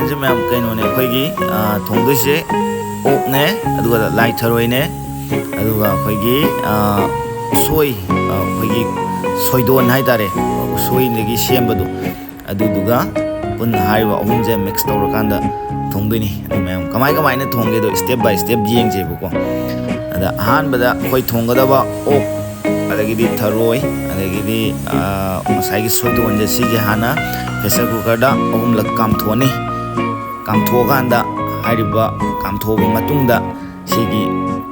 ꯃꯊꯦꯜꯁꯦ ꯃꯌꯥꯝ ꯀꯩꯅꯣꯅꯦ ꯑꯩꯈꯣꯏꯒꯤ ꯊꯣꯡꯗꯣꯏꯁꯦ ꯑꯣꯛꯅꯦ ꯑꯗꯨꯒ ꯂꯥꯏ ꯊꯔꯣꯏꯅꯦ ꯑꯗꯨꯒ ꯑꯩꯈꯣꯏꯒꯤ ꯎꯁꯣꯏ ꯑꯩꯈꯣꯏꯒꯤ ꯁꯣꯏꯗꯣꯟ ꯍꯥꯏꯇꯥꯔꯦ ꯎꯁꯣꯏꯗꯒꯤ ꯁꯦꯝꯕꯗꯣ ꯑꯗꯨꯗꯨꯒ ꯄꯨꯟꯅ ꯍꯥꯏꯔꯤꯕ ꯑꯍꯨꯝꯁꯦ ꯃꯤꯛꯁ ꯇꯧꯔꯀꯥꯟꯗ ꯊꯣꯡꯗꯣꯏꯅꯤ ꯑꯗꯨ ꯃꯌꯥꯝ ꯀꯃꯥꯏꯅ ꯊꯣꯡꯒꯦꯗꯣ ꯁ꯭ꯇꯦꯞ ꯕꯥꯏ ꯁ꯭ꯇꯦꯞ ꯌꯦꯡꯖꯦꯕꯀꯣ ꯑꯗ ꯑꯍꯥꯟꯕꯗ ꯑꯩꯈꯣꯏ ꯊꯣꯡꯒꯗꯕ ꯑꯣꯛ ꯑꯗꯒꯤꯗꯤ ꯊꯔꯣꯏ ꯑꯗꯒꯤꯗꯤ ꯉꯁꯥꯏꯒꯤ ꯁꯣꯏꯗꯣꯟꯁꯦ ꯁꯤꯁꯦ ꯍꯥꯟꯅ ꯄ꯭ꯔꯦꯁꯔ ꯀꯨꯀꯔꯗ ꯑꯍꯨꯝꯂꯛ ꯀꯥꯝꯊꯣꯛꯑꯅꯤ ꯀꯥꯝꯊꯣꯛꯑꯀꯥꯟꯗ ꯍꯥꯏꯔꯤꯕ ꯀꯥꯝꯊꯣꯛꯑꯕ ꯃꯇꯨꯡꯗ ꯁꯤꯒꯤ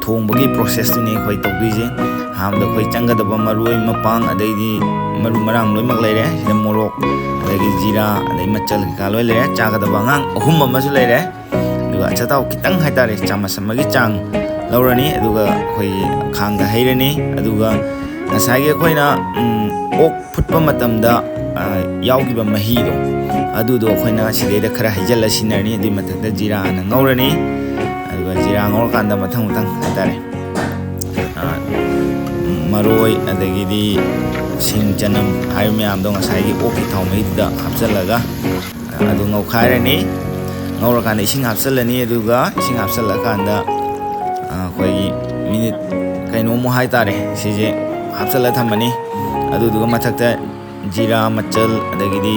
ꯊꯣꯡꯕꯒꯤ ꯄ꯭ꯔꯣꯁꯦꯁꯇꯨꯅꯤ ꯑꯩꯈꯣꯏ ꯇꯧꯗꯣꯏꯁꯦ ꯑꯍꯥꯟꯕꯗ ꯑꯩꯈꯣꯏ ꯆꯪꯒꯗꯕ ꯃꯔꯣꯏ ꯃꯄꯥꯡ ꯑꯗꯩꯗꯤ ꯃꯔꯨ ꯃꯔꯥꯡ ꯂꯣꯏꯅꯃꯛ ꯂꯩꯔꯦ ꯁꯤꯗ ꯃꯣꯔꯣꯛ ꯑꯗꯒꯤ ꯖꯤꯔꯥ ꯑꯗꯩ ꯃꯆꯜ ꯀꯩꯀꯥ ꯂꯣꯏ ꯂꯩꯔꯦ ꯆꯥꯒꯗꯕ ꯑꯉꯥꯡ ꯑꯍꯨꯝ ꯑꯃꯁꯨ ꯂꯩꯔꯦ ꯑꯗꯨꯒ ꯑꯆꯥꯊꯥꯎ ꯈꯤꯇꯪ ꯍꯥꯏꯇꯥꯔꯦ ꯆꯥꯃꯁ ꯑꯃꯒꯤ ꯆꯥꯡ ꯂꯧꯔꯅꯤ ꯑꯗꯨꯒ ꯑꯩꯈꯣꯏꯒꯤ ꯈꯥꯡꯗ ꯍꯩꯔꯅꯤ ꯑꯗꯨꯒ ꯉꯁꯥꯏꯒꯤ ꯑꯩꯈꯣꯏꯅ ꯑꯣꯛ ꯐꯨꯠꯄ ꯃꯇꯝꯗ ꯌꯥꯎꯈꯤꯕ ꯃꯍꯤꯗꯣ ꯑꯗꯨꯗꯣ ꯑꯩꯈꯣꯏꯅ ꯁꯤꯗꯩꯗ ꯈꯔ ꯍꯩꯖꯤꯜꯂ ꯁꯤꯟꯅꯔꯅꯤ ꯑꯗꯨꯒꯤ ꯃꯊꯛꯇ ꯖꯤꯔꯥꯅ ꯉꯧꯔꯅꯤ ꯑꯗꯨꯒ ꯖꯤꯔꯥ ꯉꯧꯔꯀꯥꯟꯗ ꯃꯊꯪ ꯍꯥꯏꯇꯥꯔꯦ ꯃꯔꯣꯏ ꯑꯗꯒꯤꯗꯤ ꯁꯤꯡ ꯆꯅꯝ ꯍꯥꯏꯔꯤꯕ ꯃꯌꯥꯝꯗꯣ ꯉꯁꯥꯏꯒꯤ ꯑꯣꯛꯀꯤ ꯊꯥꯎ ꯃꯍꯤꯗꯨꯗ ꯍꯥꯞꯆꯤꯜꯂꯒ ꯑꯗꯨ ꯉꯧꯈꯥꯏꯔꯅꯤ ꯉꯧꯔꯀꯥꯟꯗ ꯏꯁꯤꯡ ꯍꯥꯞꯆꯤꯜꯂꯅꯤ ꯑꯗꯨꯒ ꯏꯁꯤꯡ ꯍꯥꯞꯆꯤꯜꯂꯀꯥꯟꯗ ꯑꯩꯈꯣꯏꯒꯤ ꯃꯤꯅꯤꯠ ꯀꯩꯅꯣꯃꯨꯛ ꯍꯥꯏꯇꯥꯔꯦ ꯁꯤꯁꯦ ꯍꯥꯞꯆꯤꯜꯂ ꯊꯝꯃꯅꯤ ꯑꯗꯨꯗꯨꯒ ꯃꯊꯛꯇ ꯖꯤꯔꯥ ꯃꯆꯜ ꯑꯗꯒꯤꯗꯤ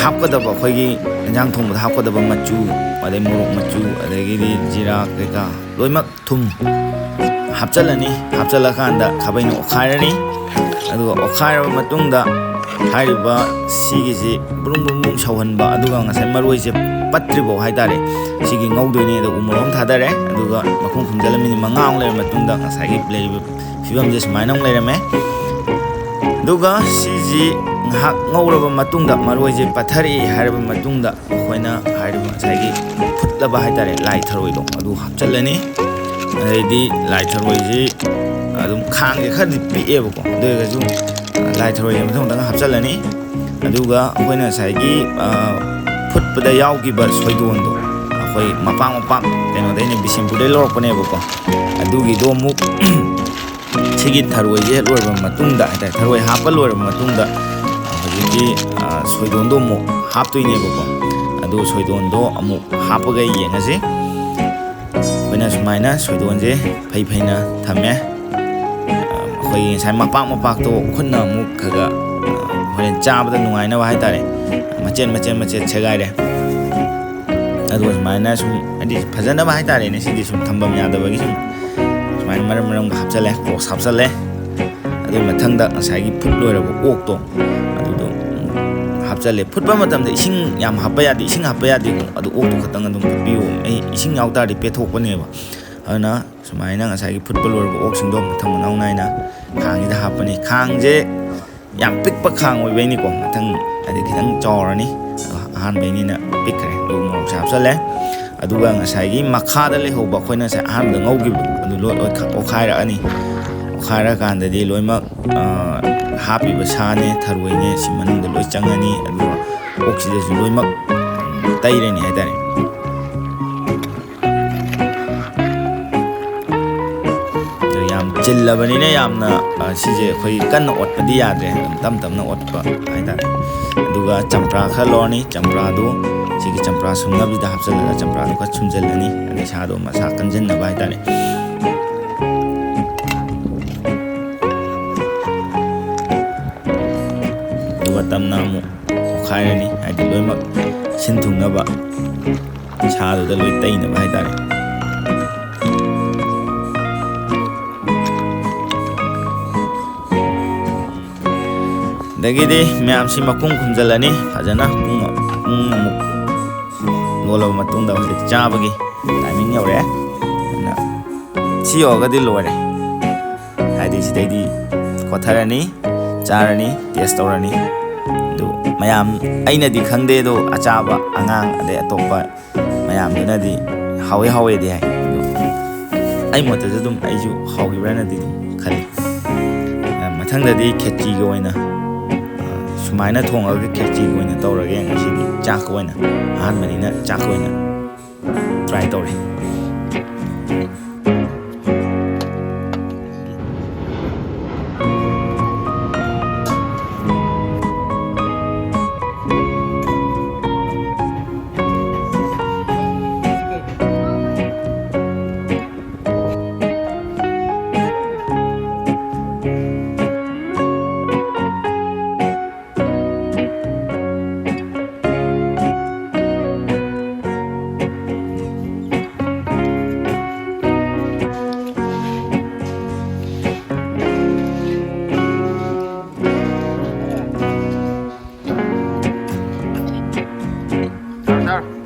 ꯍꯥꯞꯀꯗꯕ ꯑꯩꯈꯣꯏꯒꯤ ꯏꯟꯖꯥꯡ ꯊꯣꯡꯕꯗ ꯍꯥꯞꯀꯗꯕ ꯃꯆꯨ ꯑꯗꯩ ꯃꯣꯔꯣꯛ ꯃꯆꯨ ꯑꯗꯒꯤꯗꯤ ꯖꯤꯔꯥ ꯀꯩꯀꯥ ꯂꯣꯏꯅꯃꯛ ꯊꯨꯝ ꯍꯥꯞꯆꯤꯜꯂꯅꯤ ꯍꯥꯞꯆꯤꯜꯂꯀꯥꯟꯗ ꯈꯥꯕꯩꯅ ꯑꯣꯠꯈꯥꯏꯔꯅꯤ ꯑꯗꯨꯒ ꯑꯣꯠꯈꯥꯏꯔꯕ ꯃꯇꯨꯡꯗ ꯍꯥꯏꯔꯤꯕ ꯁꯤꯒꯤꯁꯤ ꯕ꯭ꯔꯨꯡ ꯕ꯭ꯔꯨꯡ ꯁꯧꯍꯟꯕ ꯑꯗꯨꯒ ꯉꯁꯥꯏ ꯃꯔꯣꯏꯁꯦ ꯄꯠꯇ꯭ꯔꯤꯐꯥꯎ ꯍꯥꯏꯇꯥꯔꯦ ꯁꯤꯒꯤ ꯉꯧꯗꯣꯏꯅꯤ ꯑꯗꯨꯒ ꯎ ꯃꯣꯔꯣꯛ ꯑꯃ ꯊꯥꯗꯔꯦ ꯑꯗꯨꯒ ꯃꯈꯨꯝ ꯈꯨꯝꯖꯤꯜꯂ ꯃꯤꯅꯤꯠ 5 ꯑꯃꯨꯛ ꯂꯩꯔꯕ ꯃꯇꯨꯡꯗ ꯉꯁꯥꯏꯒꯤ ꯂꯩꯔꯤꯕ ꯐꯤꯕꯝꯁꯦ ꯁꯨꯃꯥꯏꯅ ꯑꯃꯨꯛ ꯂꯩꯔꯝꯃꯦ ꯑꯗꯨꯒ ꯁꯤꯁꯤ ꯉꯥꯏꯍꯥꯛ ꯉꯧꯔꯕ ꯃꯇꯨꯡꯗ ꯃꯔꯣꯏꯁꯦ ꯄꯠꯊꯔꯛꯏ ꯍꯥꯏꯔꯕ ꯃꯇꯨꯡꯗ ꯑꯩꯈꯣꯏꯅ ꯍꯥꯏꯔꯤꯕ ꯉꯁꯥꯏꯒꯤ ꯐꯨꯠꯂꯕ ꯍꯥꯏꯇꯥꯔꯦ ꯂꯥꯏ ꯊꯔꯣꯏꯗꯣ ꯑꯗꯨ ꯍꯥꯞꯆꯤꯜꯂꯅꯤ ꯑꯗꯩꯗꯤ ꯂꯥꯏ ꯊꯔꯣꯏꯁꯤ ꯑꯗꯨꯝ ꯈꯥꯡꯁꯦ ꯈꯔꯗꯤ ꯄꯤꯛꯑꯦꯕꯀꯣ ꯑꯗꯨ ꯑꯣꯏꯔꯒꯁꯨ ꯂꯥꯏ ꯊꯔꯣꯏꯁꯦ ꯃꯊꯪ ꯍꯥꯞꯆꯤꯜꯂꯅꯤ ꯑꯗꯨꯒ ꯑꯩꯈꯣꯏꯅ ꯉꯁꯥꯏꯒꯤ ꯐꯨꯠꯄꯗ ꯌꯥꯎꯈꯤꯕ ꯁꯣꯏꯗꯣꯟꯗꯣ ꯑꯩꯈꯣꯏ ꯃꯄꯥꯛ ꯀꯩꯅꯣꯗꯩꯅ ꯕꯤꯁꯦꯝꯄꯨꯔꯗꯩ ꯂꯧꯔꯛꯄꯅꯦꯕꯀꯣ ꯑꯗꯨꯒꯤꯗꯣ ꯑꯃꯨꯛ ꯁꯤꯒꯤ ꯊꯔꯣꯏꯁꯦ ꯂꯣꯏꯔꯕ ꯃꯇꯨꯡꯗ ꯍꯥꯏꯇꯥꯔꯦ ꯊꯔꯣꯏ ꯍꯥꯞꯄ ꯂꯣꯏꯔꯕ ꯃꯇꯨꯡꯗ ꯍꯧꯖꯤꯛꯀꯤ ꯁꯣꯏꯗꯣꯟꯗꯣ ꯑꯃꯨꯛ ꯍꯥꯞꯇꯣꯏꯅꯦꯕꯀோ ꯑꯗꯨ ꯁꯣꯏꯗꯣꯟꯗꯣ ꯑꯃꯨꯛ ꯍꯥꯞꯄꯒ ꯌꯦꯡꯉꯁꯤ ꯑꯩꯈꯣꯏꯅ ꯁꯨꯃꯥꯏꯅ ꯁꯣꯏꯗꯣꯟꯁꯦ ꯐꯩꯅ ꯊꯝꯃꯦ ꯑꯩꯈꯣꯏꯒꯤ ꯉꯁꯥꯏ ꯃꯄꯥꯛꯇꯣ ꯈꯨꯠꯅ ꯑꯃꯨꯛ ꯈꯔ ꯍꯣꯔꯦꯟ ꯆꯥꯕꯗ ꯅꯨꯡꯉꯥꯏꯅꯕ ꯍꯥꯏꯇꯥꯔꯦ ꯃꯆꯦꯠ ꯁꯦꯒꯥꯏꯔꯦ ꯑꯗꯨꯒ ꯁꯨꯃꯥꯏꯅ ꯁꯨꯝ ꯍꯥꯏꯗꯤ ꯐꯖꯅꯕ ꯍꯥꯏꯇꯥꯔꯦꯅꯦ ꯁꯤꯗꯤ ꯁꯨꯝ ꯊꯝꯐꯝ ꯌꯥꯗꯕꯒꯤ ꯁꯨꯝ ꯁꯨꯃꯥꯏꯅ ꯃꯔꯝꯒ ꯍꯥꯞꯆꯜꯂꯦ ꯀ꯭ꯔꯣꯁ ꯍꯥꯞꯆꯜꯂꯦ ꯑꯗꯨꯒꯤ ꯃꯊꯪꯗ ꯉꯁꯥꯏꯒꯤ ꯐꯨꯠ ꯂꯣꯏꯔꯕ ꯑꯣꯛꯇꯣ ꯑꯗꯨꯗꯣ ꯍꯥꯞꯆꯜꯂꯦ ꯐꯨꯠꯄ ꯃꯇꯝꯗ ꯏꯁꯤꯡ ꯌꯥꯝ ꯍꯥꯞꯄ ꯌꯥꯗꯦ ꯏꯁꯤꯡ ꯍꯥꯞꯄ ꯌꯥꯗꯦꯀꯣ ꯑꯗꯨ ꯑꯣꯛꯇꯣ ꯈꯛꯇꯪ ꯑꯗꯨꯝ ꯐꯨꯠꯄꯤꯌꯨ ꯏꯁꯤꯡ ꯌꯥꯎ ꯇꯥꯔꯗꯤ ꯄꯦꯠꯊꯣꯛꯄꯅꯦꯕ ꯑꯗꯨꯅ ꯁꯨꯃꯥꯏꯅ ꯉꯁꯥꯏꯒꯤ ꯐꯨꯠꯄ ꯂꯣꯏꯔꯕ ꯑꯣꯛꯁꯤꯡꯗꯣ ꯃꯊꯪ ꯃꯅꯥꯎ ナꯏꯅ ꯈꯥꯡꯁꯤꯗ ꯍꯥꯞꯄꯅꯤ ꯈꯥꯡꯁꯦ ꯌꯥꯝ ꯄꯤꯛꯄ ꯈꯥꯡ ꯑꯣꯏꯕꯩꯅꯤꯀꯣ ꯃꯊꯪ ꯍꯥꯏꯗꯤ ꯈꯤꯇꯪ ꯆꯥꯎꯔꯅꯤ ꯑꯍꯥꯟꯕꯩꯅꯤꯅ ꯄꯤꯛꯈ꯭ꯔꯦ ꯑꯗꯨꯒ ꯃꯣꯔꯣꯛꯁꯦ ꯍꯥꯞꯆꯜꯂꯦ ꯑꯗꯨꯒ ꯉꯁꯥꯏꯒꯤ ꯃꯈꯥꯗ ꯂꯩꯍꯧꯕ ꯑꯩꯈꯣꯏꯅ ꯉꯁꯥꯏ ꯑꯍꯥꯟꯕꯗ ꯉꯧꯈꯤꯕꯗꯣ ꯑꯗꯨ ꯂꯣꯏ ꯑꯣꯠꯈꯥꯏꯔꯛꯑꯅꯤ ꯑꯣꯠꯈꯥꯏꯔꯀꯥꯟꯗꯗꯤ ꯂꯣꯏꯅꯃꯛ ꯍꯥꯞꯄꯤꯕ ꯁꯥꯅꯦ ꯊꯔꯣꯏꯅꯦ ꯁꯤ ꯃꯅꯨꯡꯗ ꯂꯣꯏ ꯆꯪꯉꯅꯤ ꯑꯗꯨꯒ ꯑꯣꯛꯁꯤꯗꯁꯨ ꯂꯣꯏꯅꯃꯛ ꯇꯩꯔꯅꯤ ꯍꯥꯏꯇꯥꯔꯦ ꯌꯥꯝ ꯆꯤꯜꯂꯕꯅꯤꯅ ꯌꯥꯝꯅ ꯁꯤꯁꯦ ꯑꯩꯈꯣꯏ ꯀꯟꯅ ꯑꯣꯠꯄꯗꯤ ꯌꯥꯗ꯭ꯔꯦ ꯑꯗꯨꯝ ꯇꯞꯅ ꯑꯣꯠꯄ ꯍꯥꯏꯇꯥꯔꯦ ꯑꯗꯨꯒ ꯆꯝꯄ꯭ꯔꯥ ꯈꯔ ꯂꯧꯔꯅꯤ ꯆꯝꯄ꯭ꯔꯥꯗꯨ ꯁꯤꯒꯤ ꯆꯝꯄ꯭ꯔꯥ ꯁꯨꯝꯅꯕꯁꯤꯗ ꯍꯥꯞꯆꯤꯜꯂꯒ ꯆꯝꯄ꯭ꯔꯥꯗꯨ ꯈꯔ ꯁꯨꯝꯖꯤꯜꯂꯅꯤ ꯑꯗꯩ ꯁꯥꯗꯣ ꯃꯁꯥ ꯀꯟꯁꯤꯟꯅꯕ ꯍꯥꯏꯇꯥꯔꯦ ꯑꯗꯨꯒ ꯇꯞꯅ ꯑꯃꯨꯛ ꯑꯣꯠꯈꯥꯏꯔꯅꯤ ꯍꯥꯏꯗꯤ ꯂꯣꯏꯅꯃꯛ ꯁꯤꯟ ꯊꯨꯡꯅꯕ ꯁꯥꯗꯨꯗ ꯂꯣꯏ ꯇꯩꯅꯕ ꯍꯥꯏꯇꯥꯔꯦ ꯑꯗꯒꯤꯗꯤ ꯃꯌꯥꯝꯁꯤ ꯃꯈꯨꯝ ꯈꯨꯝꯖꯤꯜꯂꯅꯤ ꯐꯖꯅ ꯄꯨꯡ ꯑꯃꯨꯛ ꯂꯣꯜꯂꯕ ꯃꯇꯨꯡꯗ ꯍꯧꯖꯤꯛ ꯆꯥꯕꯒꯤ ꯇꯥꯏꯃꯤꯡ ꯌꯧꯔꯛꯑꯦ ꯑꯗꯨꯅ ꯁꯤ ꯌꯧꯔꯒꯗꯤ ꯂꯣꯏꯔꯦ ꯍꯥꯏꯗꯤ ꯁꯤꯗꯩꯗꯤ ꯈꯣꯠꯊꯔꯅꯤ ꯆꯥꯔꯅꯤ ꯇꯦꯁ ꯇꯧꯔꯅꯤ ꯑꯗꯨ ꯃꯌꯥꯝ ꯑꯩꯅꯗꯤ ꯈꯪꯗꯦ ꯑꯗꯣ ꯑꯆꯥꯕ ꯑꯉꯥꯡ ꯑꯗꯩ ꯑꯇꯣꯞꯄ ꯃꯌꯥꯝꯗꯨꯅꯗꯤ ꯍꯥꯎꯋꯦꯗꯤ ꯍꯥꯏ ꯑꯗꯣ ꯑꯩ ꯃꯣꯠꯇꯁꯨ ꯑꯗꯨꯝ ꯑꯩꯁꯨ ꯍꯥꯎꯈꯤꯕ꯭ꯔꯅꯗꯤ ꯑꯗꯨꯝ ꯈꯜꯂꯤ ꯃꯊꯪꯗꯗꯤ ꯈꯦꯆꯤꯒ ꯑꯣꯏꯅ ꯁꯨꯃꯥꯏꯅ ꯊꯣꯡꯉꯒ ꯈꯦꯆꯤꯒ ꯑꯣꯏꯅ ꯇꯧꯔꯒꯦ ꯉꯁꯤꯗꯤ ꯆꯥꯛꯀ ꯑꯣꯏꯅ ꯑꯍꯥꯟꯕꯅꯤꯅ ꯆꯥꯛꯀ ꯑꯣꯏꯅ ꯇ꯭ꯔꯥꯏ ꯇꯧꯔꯦ ꯁꯥꯔ